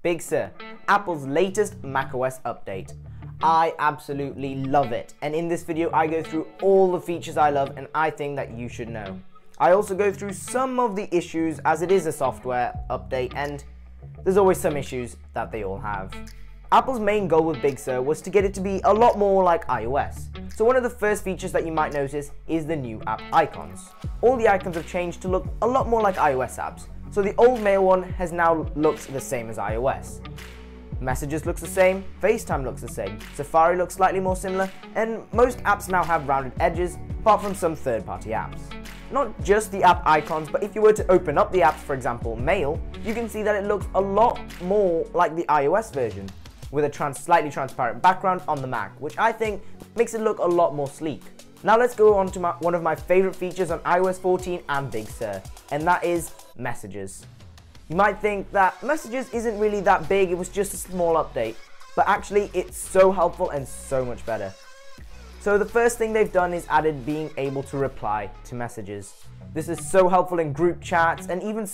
Big Sur, Apple's latest macOS update. I absolutely love it, and in this video I go through all the features I love and I think that you should know. I also go through some of the issues as it is a software update and there's always some issues that they all have. Apple's main goal with Big Sur was to get it to be a lot more like iOS. So one of the first features that you might notice is the new app icons. All the icons have changed to look a lot more like iOS apps. So the old Mail one has now looked the same as iOS. Messages looks the same, FaceTime looks the same, Safari looks slightly more similar, and most apps now have rounded edges, apart from some third-party apps. Not just the app icons, but if you were to open up the apps, for example Mail, you can see that it looks a lot more like the iOS version, with a slightly transparent background on the Mac, which I think makes it look a lot more sleek. Now let's go on to one of my favorite features on iOS 14 and Big Sur, and that is Messages. You might think that Messages isn't really that big, it was just a small update, but actually it's so helpful and so much better. So the first thing they've done is added being able to reply to messages. This is so helpful in group chats and even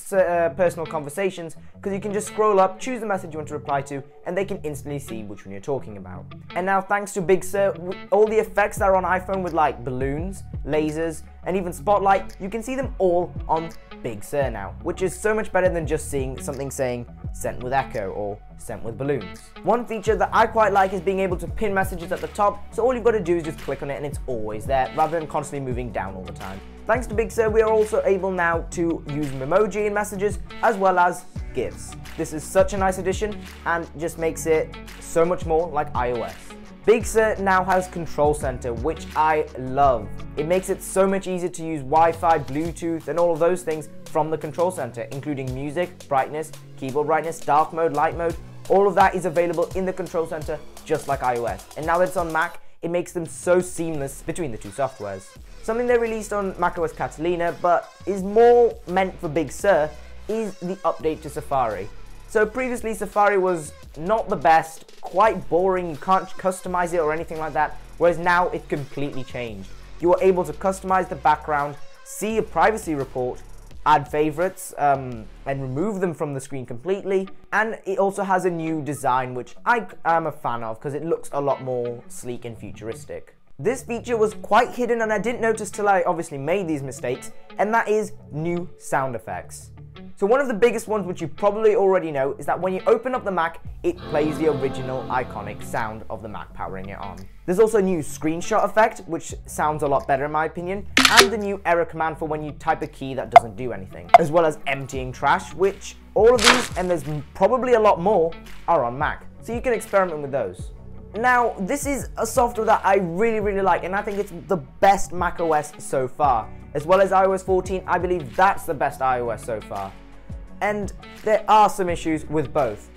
personal conversations, because you can just scroll up, choose the message you want to reply to, and they can instantly see which one you're talking about. And now thanks to Big Sur, all the effects that are on iPhone with like balloons, lasers, and even Spotlight, you can see them all on Big Sur now, which is so much better than just seeing something saying sent with echo or sent with balloons. One feature that I quite like is being able to pin messages at the top, so all you've got to do is just click on it and it's always there, rather than constantly moving down all the time. Thanks to Big Sur, we are also able now to use Memoji in messages as well as GIFs. This is such a nice addition and just makes it so much more like iOS. Big Sur now has Control Center, which I love. It makes it so much easier to use Wi-Fi, Bluetooth, and all of those things from the Control Center, including music, brightness, keyboard brightness, dark mode, light mode. All of that is available in the Control Center, just like iOS. And now that it's on Mac, it makes them so seamless between the two softwares. Something they released on macOS Catalina, but is more meant for Big Sur, is the update to Safari. So previously Safari was not the best, quite boring, you can't customize it or anything like that, whereas now it's completely changed. You are able to customize the background, see a privacy report, add favorites, and remove them from the screen completely, and it also has a new design which I am a fan of because it looks a lot more sleek and futuristic. This feature was quite hidden and I didn't notice till I obviously made these mistakes, and that is new sound effects. So one of the biggest ones, which you probably already know, is that when you open up the Mac, it plays the original iconic sound of the Mac powering it on. There's also a new screenshot effect, which sounds a lot better in my opinion, and the new error command for when you type a key that doesn't do anything, as well as emptying trash, which all of these, and there's probably a lot more, are on Mac. So you can experiment with those. Now, this is a software that I really like, and I think it's the best macOS so far. As well as iOS 14, I believe that's the best iOS so far. And there are some issues with both.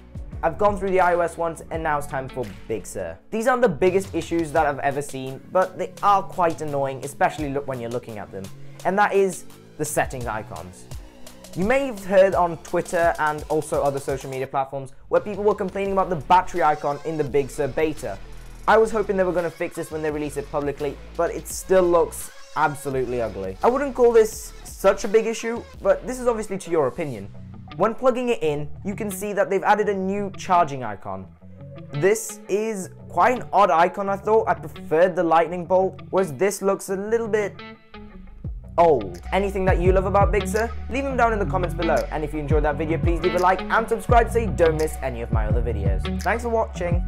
I've gone through the iOS ones and now it's time for Big Sur. These aren't the biggest issues that I've ever seen, but they are quite annoying, especially when you're looking at them. And that is the settings icons. You may have heard on Twitter and also other social media platforms where people were complaining about the battery icon in the Big Sur beta. I was hoping they were going to fix this when they release it publicly, but it still looks absolutely ugly. I wouldn't call this such a big issue, but this is obviously to your opinion. When plugging it in, you can see that they've added a new charging icon. This is quite an odd icon, I thought. I preferred the lightning bolt, whereas this looks a little bit old. Anything that you love about Big Sur, leave them down in the comments below. And if you enjoyed that video, please leave a like and subscribe so you don't miss any of my other videos. Thanks for watching.